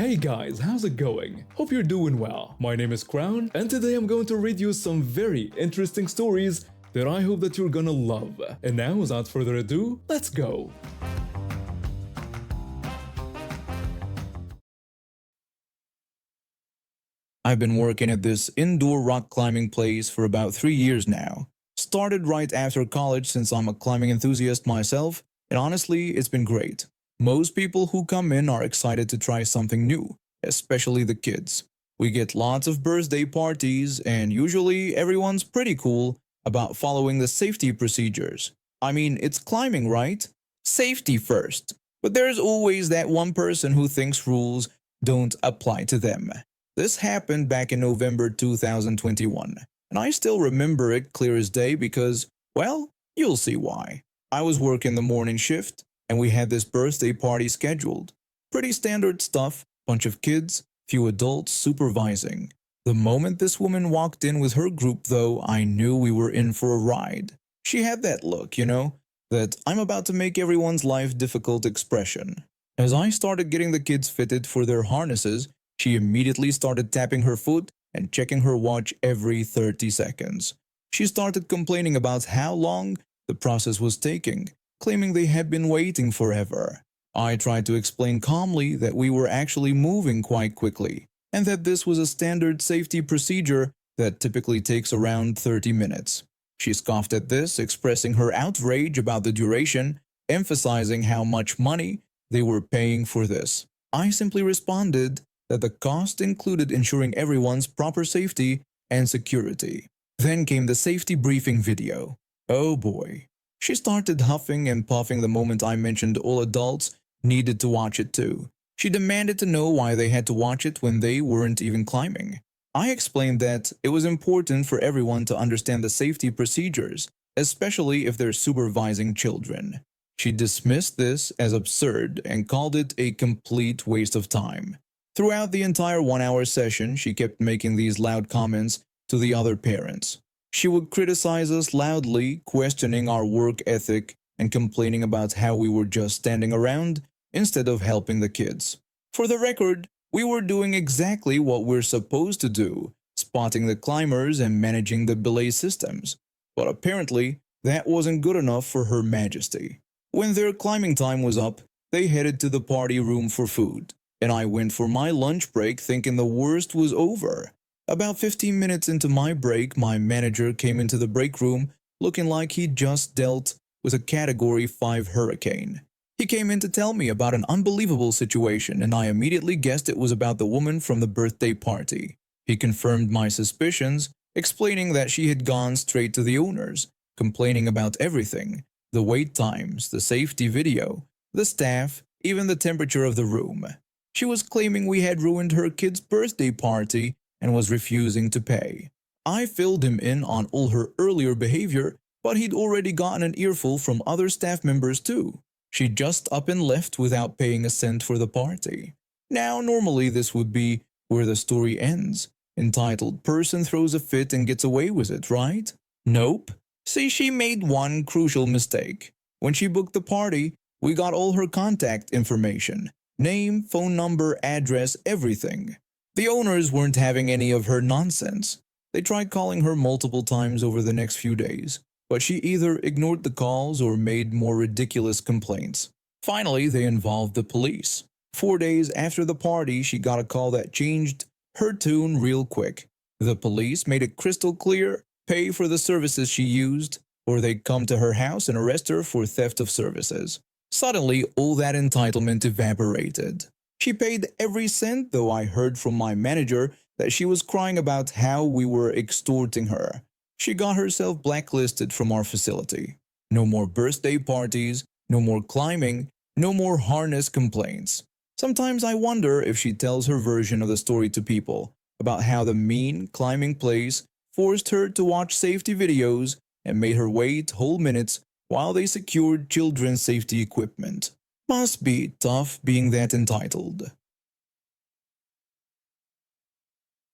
Hey guys, how's it going? Hope you're doing well. My name is Crown, and today I'm going to read you some very interesting stories that I hope that you're gonna love. And now, without further ado, let's go! I've been working at this indoor rock climbing place for about 3 years now. Started right after college since I'm a climbing enthusiast myself, and honestly, it's been great. Most people who come in are excited to try something new, especially the kids. We get lots of birthday parties, and usually everyone's pretty cool about following the safety procedures. I mean, it's climbing, right? Safety first. But there's always that one person who thinks rules don't apply to them. This happened back in November 2021, and I still remember it clear as day because, well, you'll see why. I was working the morning shift, and we had this birthday party scheduled. Pretty standard stuff, bunch of kids, few adults supervising. The moment this woman walked in with her group, though, I knew we were in for a ride. She had that look, that I'm about to make everyone's life difficult expression. As I started getting the kids fitted for their harnesses, she immediately started tapping her foot and checking her watch every 30 seconds. She started complaining about how long the process was taking, claiming they had been waiting forever. I tried to explain calmly that we were actually moving quite quickly, and that this was a standard safety procedure that typically takes around 30 minutes. She scoffed at this, expressing her outrage about the duration, emphasizing how much money they were paying for this. I simply responded that the cost included ensuring everyone's proper safety and security. Then came the safety briefing video. Oh boy. She started huffing and puffing the moment I mentioned all adults needed to watch it too. She demanded to know why they had to watch it when they weren't even climbing. I explained that it was important for everyone to understand the safety procedures, especially if they're supervising children. She dismissed this as absurd and called it a complete waste of time. Throughout the entire 1-hour session, she kept making these loud comments to the other parents. She would criticize us loudly, questioning our work ethic and complaining about how we were just standing around instead of helping the kids. For the record, we were doing exactly what we're supposed to do, spotting the climbers and managing the belay systems. But apparently, that wasn't good enough for Her Majesty. When their climbing time was up, they headed to the party room for food, and I went for my lunch break thinking the worst was over. About 15 minutes into my break, my manager came into the break room looking like he'd just dealt with a Category 5 hurricane. He came in to tell me about an unbelievable situation, and I immediately guessed it was about the woman from the birthday party. He confirmed my suspicions, explaining that she had gone straight to the owners, complaining about everything: the wait times, the safety video, the staff, even the temperature of the room. She was claiming we had ruined her kid's birthday party and was refusing to pay. I filled him in on all her earlier behavior, but he'd already gotten an earful from other staff members too. She just up and left without paying a cent for the party. Now, normally this would be where the story ends, entitled "Person throws a fit and gets away with it," right? Nope. See, she made one crucial mistake. When she booked the party, we got all her contact information. Name, phone number, address, everything. The owners weren't having any of her nonsense. They tried calling her multiple times over the next few days, but she either ignored the calls or made more ridiculous complaints. Finally, they involved the police. 4 days after the party, she got a call that changed her tune real quick. The police made it crystal clear: pay for the services she used, or they'd come to her house and arrest her for theft of services. Suddenly, all that entitlement evaporated. She paid every cent, though I heard from my manager that she was crying about how we were extorting her. She got herself blacklisted from our facility. No more birthday parties, no more climbing, no more harness complaints. Sometimes I wonder if she tells her version of the story to people about how the mean climbing place forced her to watch safety videos and made her wait whole minutes while they secured children's safety equipment. Must be tough being that entitled.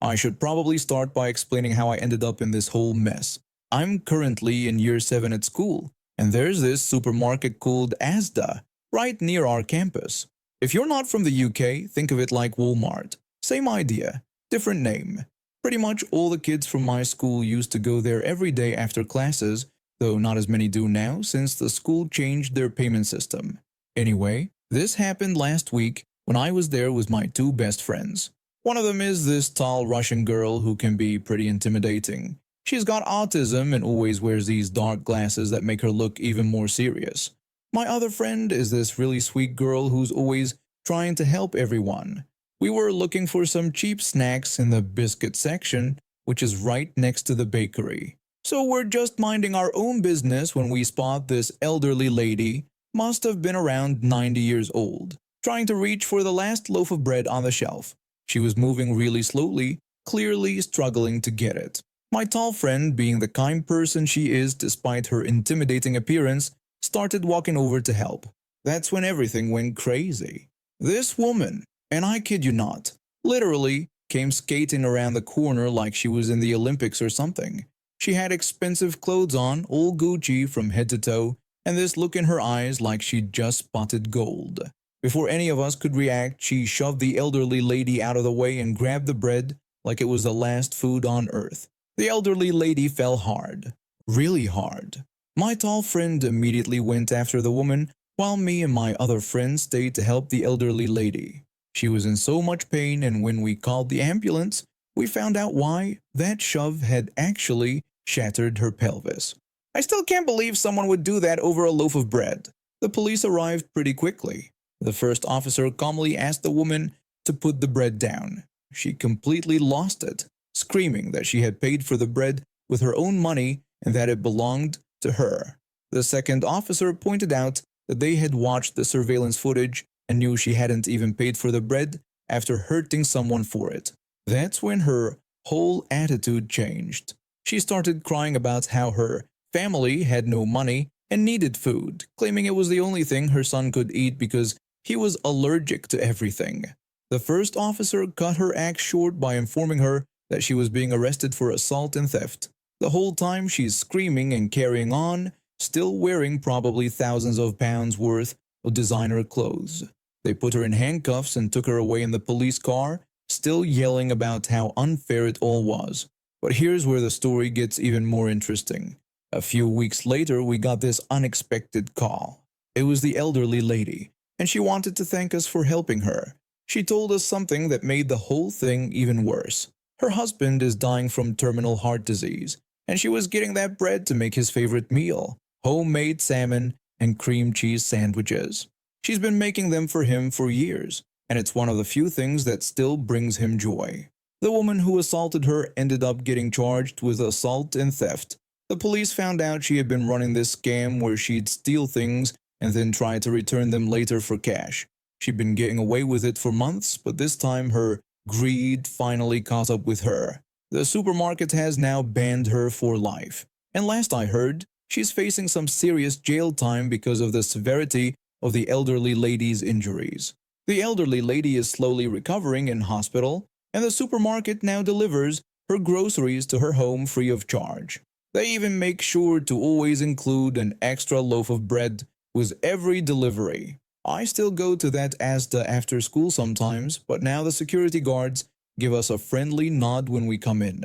I should probably start by explaining how I ended up in this whole mess. I'm currently in year 7 at school, and there's this supermarket called Asda right near our campus. If you're not from the UK, think of it like Walmart. Same idea, different name. Pretty much all the kids from my school used to go there every day after classes, though not as many do now since the school changed their payment system. Anyway, this happened last week when I was there with my two best friends. One of them is this tall Russian girl who can be pretty intimidating. She's got autism and always wears these dark glasses that make her look even more serious. My other friend is this really sweet girl who's always trying to help everyone. We were looking for some cheap snacks in the biscuit section, which is right next to the bakery. So we're just minding our own business when we spot this elderly lady, must have been around 90 years old, trying to reach for the last loaf of bread on the shelf. She was moving really slowly, clearly struggling to get it. My tall friend, being the kind person she is despite her intimidating appearance, started walking over to help. That's when everything went crazy. This woman, and I kid you not, literally came skating around the corner like she was in the Olympics or something. She had expensive clothes on, all Gucci from head to toe, and this look in her eyes like she'd just spotted gold. Before any of us could react, she shoved the elderly lady out of the way and grabbed the bread like it was the last food on earth. The elderly lady fell hard. Really hard. My tall friend immediately went after the woman, while me and my other friend stayed to help the elderly lady. She was in so much pain, and when we called the ambulance, we found out why. That shove had actually shattered her pelvis. I still can't believe someone would do that over a loaf of bread. The police arrived pretty quickly. The first officer calmly asked the woman to put the bread down. She completely lost it, screaming that she had paid for the bread with her own money and that it belonged to her. The second officer pointed out that they had watched the surveillance footage and knew she hadn't even paid for the bread after hurting someone for it. That's when her whole attitude changed. She started crying about how her family had no money and needed food, claiming it was the only thing her son could eat because he was allergic to everything. The first officer cut her act short by informing her that she was being arrested for assault and theft. The whole time she's screaming and carrying on, still wearing probably thousands of pounds worth of designer clothes. They put her in handcuffs and took her away in the police car, still yelling about how unfair it all was. But here's where the story gets even more interesting. A few weeks later, we got this unexpected call. It was the elderly lady, and she wanted to thank us for helping her. She told us something that made the whole thing even worse. Her husband is dying from terminal heart disease, and she was getting that bread to make his favorite meal, homemade salmon and cream cheese sandwiches. She's been making them for him for years, and it's one of the few things that still brings him joy. The woman who assaulted her ended up getting charged with assault and theft. The police found out she had been running this scam where she'd steal things and then try to return them later for cash. She'd been getting away with it for months, but this time her greed finally caught up with her. The supermarket has now banned her for life, and last I heard, she's facing some serious jail time because of the severity of the elderly lady's injuries. The elderly lady is slowly recovering in hospital, and the supermarket now delivers her groceries to her home free of charge. They even make sure to always include an extra loaf of bread with every delivery. I still go to that Asda after school sometimes, but now the security guards give us a friendly nod when we come in.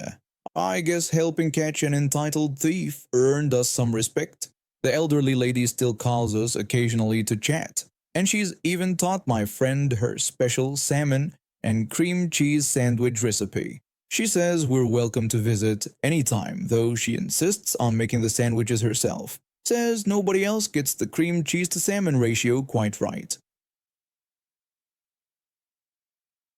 I guess helping catch an entitled thief earned us some respect. The elderly lady still calls us occasionally to chat, and she's even taught my friend her special salmon and cream cheese sandwich recipe. She says we're welcome to visit anytime, though she insists on making the sandwiches herself. Says nobody else gets the cream cheese to salmon ratio quite right.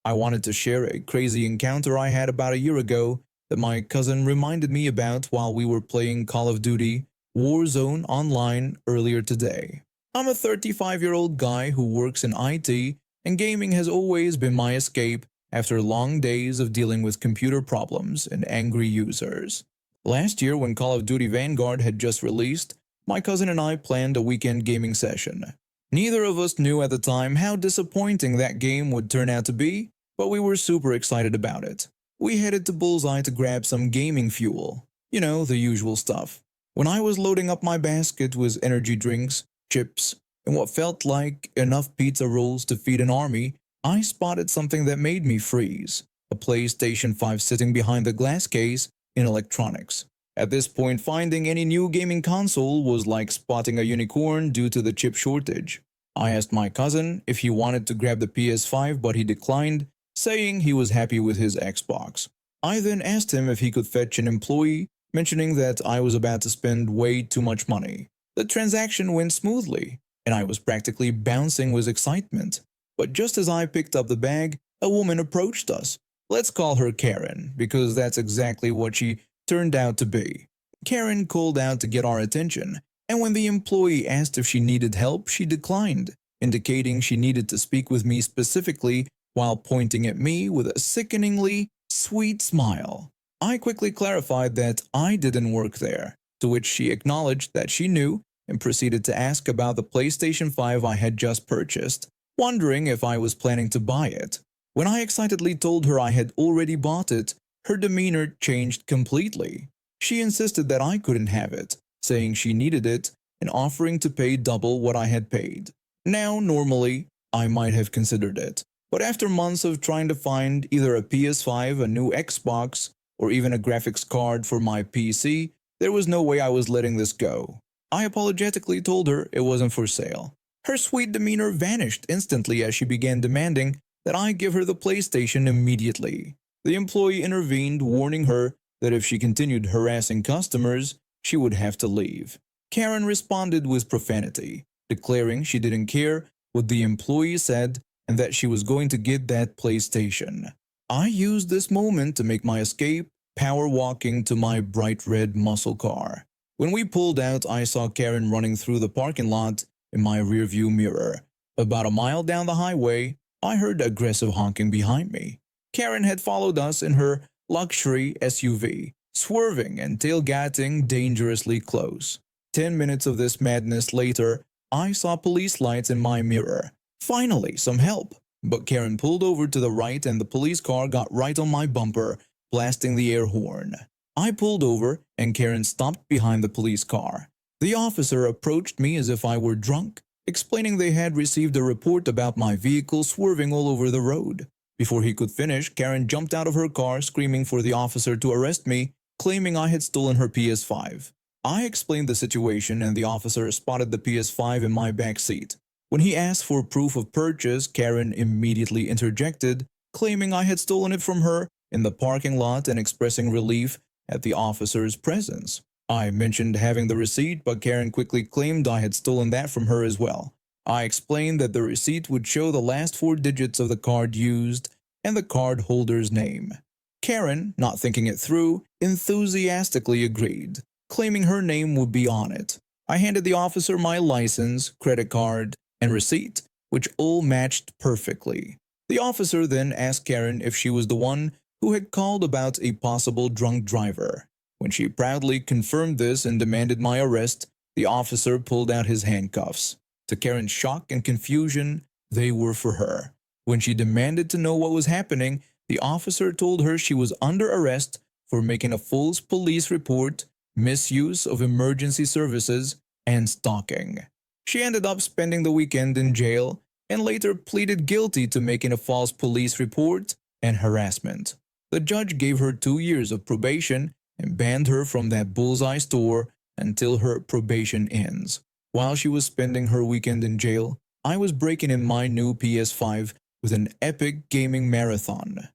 I wanted to share a crazy encounter I had about a year ago that my cousin reminded me about while we were playing Call of Duty Warzone online earlier today. I'm a 35-year-old guy who works in IT, and gaming has always been my escape after long days of dealing with computer problems and angry users. Last year, when Call of Duty Vanguard had just released, my cousin and I planned a weekend gaming session. Neither of us knew at the time how disappointing that game would turn out to be, but we were super excited about it. We headed to Bullseye to grab some gaming fuel. You know, the usual stuff. When I was loading up my basket with energy drinks, chips, In what felt like enough pizza rolls to feed an army, I spotted something that made me freeze: a PlayStation 5 sitting behind the glass case in electronics. At this point, finding any new gaming console was like spotting a unicorn due to the chip shortage. I asked my cousin if he wanted to grab the PS5, but he declined, saying he was happy with his Xbox. I then asked him if he could fetch an employee, mentioning that I was about to spend way too much money. The transaction went smoothly, and I was practically bouncing with excitement. But just as I picked up the bag, a woman approached us. Let's call her Karen, because that's exactly what she turned out to be. Karen called out to get our attention, and when the employee asked if she needed help, she declined, indicating she needed to speak with me specifically while pointing at me with a sickeningly sweet smile. I quickly clarified that I didn't work there, to which she acknowledged that she knew and proceeded to ask about the PlayStation 5 I had just purchased, wondering if I was planning to buy it. When I excitedly told her I had already bought it, her demeanor changed completely. She insisted that I couldn't have it, saying she needed it and offering to pay double what I had paid. Now, normally, I might have considered it, but after months of trying to find either a PS5, a new Xbox, or even a graphics card for my PC, there was no way I was letting this go. I apologetically told her it wasn't for sale. Her sweet demeanor vanished instantly as she began demanding that I give her the PlayStation immediately. The employee intervened, warning her that if she continued harassing customers, she would have to leave. Karen responded with profanity, declaring she didn't care what the employee said and that she was going to get that PlayStation. I used this moment to make my escape, power walking to my bright red muscle car. When we pulled out, I saw Karen running through the parking lot in my rearview mirror. About a mile down the highway, I heard aggressive honking behind me. Karen had followed us in her luxury SUV, swerving and tailgating dangerously close. 10 minutes of this madness later, I saw police lights in my mirror. Finally, some help. But Karen pulled over to the right and the police car got right on my bumper, blasting the air horn. I pulled over and Karen stopped behind the police car. The officer approached me as if I were drunk, explaining they had received a report about my vehicle swerving all over the road. Before he could finish, Karen jumped out of her car screaming for the officer to arrest me, claiming I had stolen her PS5. I explained the situation and the officer spotted the PS5 in my back seat. When he asked for proof of purchase, Karen immediately interjected, claiming I had stolen it from her in the parking lot and expressing relief at the officer's presence. I mentioned having the receipt, but Karen quickly claimed I had stolen that from her as well. I explained that the receipt would show the last 4 digits of the card used and the card holder's name. Karen, not thinking it through, enthusiastically agreed, claiming her name would be on it. I handed the officer my license, credit card, and receipt, which all matched perfectly. The officer then asked Karen if she was the one who had called about a possible drunk driver. When she proudly confirmed this and demanded my arrest, the officer pulled out his handcuffs. To Karen's shock and confusion, they were for her. When she demanded to know what was happening, the officer told her she was under arrest for making a false police report, misuse of emergency services, and stalking. She ended up spending the weekend in jail and later pleaded guilty to making a false police report and harassment. The judge gave her 2 years of probation and banned her from that bullseye store until her probation ends. While she was spending her weekend in jail, I was breaking in my new PS5 with an epic gaming marathon.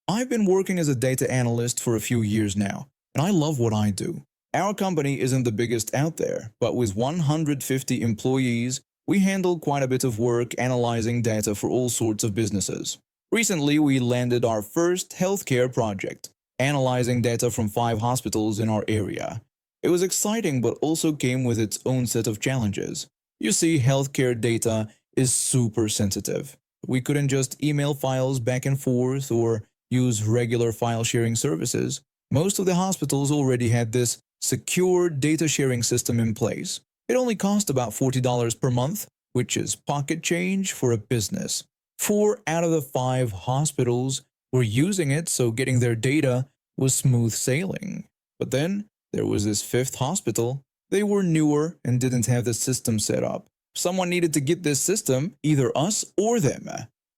I've been working as a data analyst for a few years now, and I love what I do. Our company isn't the biggest out there, but with 150 employees, we handle quite a bit of work analyzing data for all sorts of businesses. Recently, we landed our first healthcare project, analyzing data from 5 hospitals in our area. It was exciting but also came with its own set of challenges. You see, healthcare data is super sensitive. We couldn't just email files back and forth or use regular file sharing services. Most of the hospitals already had this secure data sharing system in place. It only cost about $40 per month, which is pocket change for a business. 4 out of the 5 hospitals were using it, so getting their data was smooth sailing. But then there was this 5th hospital They were newer and didn't have the system set up. Someone needed to get this system, either us or them.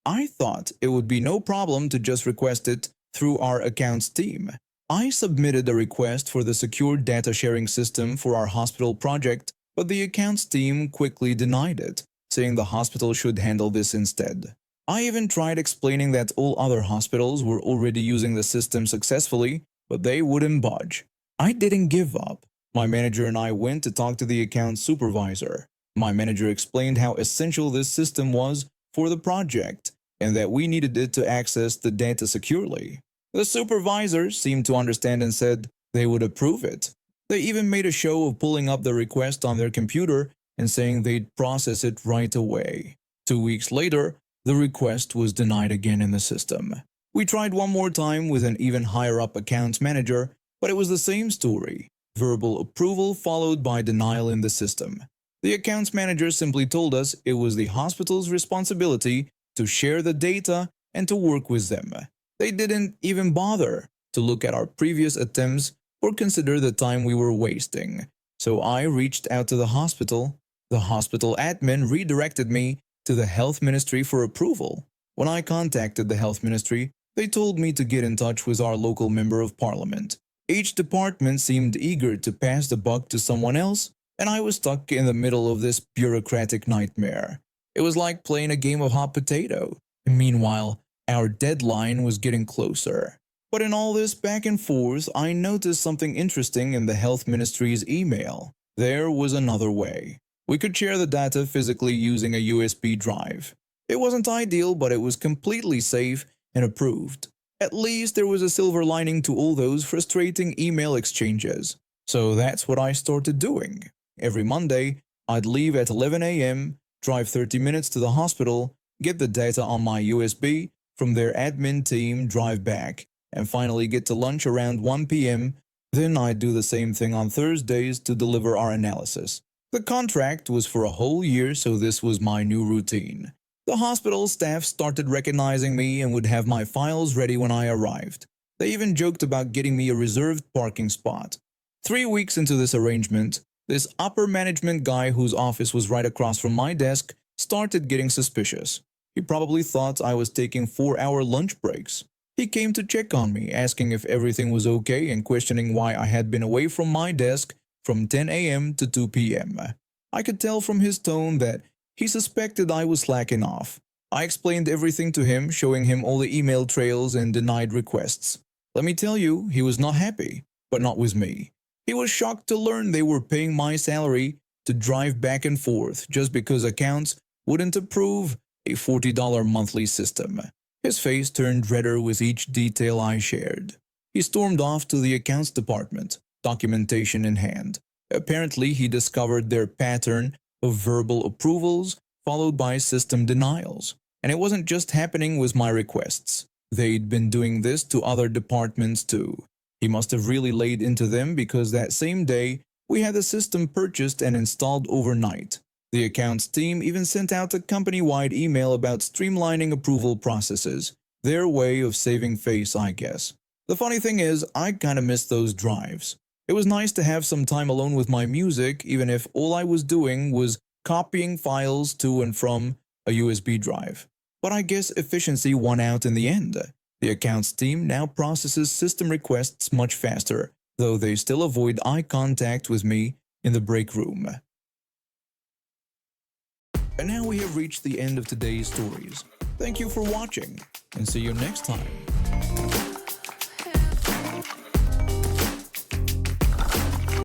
I thought it would be no problem to just request it through our accounts team. I submitted a request for the secure data sharing system for our hospital project, but the accounts team quickly denied it, saying the hospital should handle this instead. I even tried explaining that all other hospitals were already using the system successfully, but they wouldn't budge. I didn't give up. My manager and I went to talk to the account supervisor. My manager explained how essential this system was for the project and that we needed it to access the data securely. The supervisor seemed to understand and said they would approve it. They even made a show of pulling up the request on their computer and saying they'd process it right away. 2 weeks later, the request was denied again in the system. We tried one more time with an even higher-up accounts manager, but it was the same story. Verbal approval followed by denial in the system. The accounts manager simply told us it was the hospital's responsibility to share the data and to work with them. They didn't even bother to look at our previous attempts or consider the time we were wasting. So I reached out to the hospital. The hospital admin redirected me to the health ministry for approval. When I contacted the health ministry, they told me to get in touch with our local member of parliament. Each department seemed eager to pass the buck to someone else, and I was stuck in the middle of this bureaucratic nightmare. It was like playing a game of hot potato. And meanwhile, our deadline was getting closer. But in all this back and forth, I noticed something interesting in the health ministry's email. There was another way. We could share the data physically using a USB drive. It wasn't ideal, but it was completely safe and approved. At least there was a silver lining to all those frustrating email exchanges. So that's what I started doing. Every Monday, I'd leave at 11 a.m., drive 30 minutes to the hospital, get the data on my USB from their admin team, drive back, and finally get to lunch around 1 p.m. Then I'd do the same thing on Thursdays to deliver our analysis. The contract was for a whole year, so this was my new routine. The hospital staff started recognizing me and would have my files ready when I arrived. They even joked about getting me a reserved parking spot. 3 weeks into this arrangement, this upper management guy whose office was right across from my desk started getting suspicious. He probably thought I was taking 4-hour lunch breaks. He came to check on me, asking if everything was okay and questioning why I had been away from my desk from 10 a.m. to 2 p.m. I could tell from his tone that he suspected I was slacking off. I explained everything to him, showing him all the email trails and denied requests. Let me tell you, he was not happy, but not with me. He was shocked to learn they were paying my salary to drive back and forth just because accounts wouldn't approve a $40 monthly system. His face turned redder with each detail I shared. He stormed off to the accounts department, documentation in hand. Apparently, he discovered their pattern of verbal approvals followed by system denials. And it wasn't just happening with my requests. They'd been doing this to other departments too. He must have really laid into them because that same day, we had the system purchased and installed overnight. The accounts team even sent out a company-wide email about streamlining approval processes. Their way of saving face, I guess. The funny thing is, I kinda missed those drives. It was nice to have some time alone with my music, even if all I was doing was copying files to and from a USB drive. But I guess efficiency won out in the end. The accounts team now processes system requests much faster, though they still avoid eye contact with me in the break room. And now we have reached the end of today's stories. Thank you for watching, and see you next time.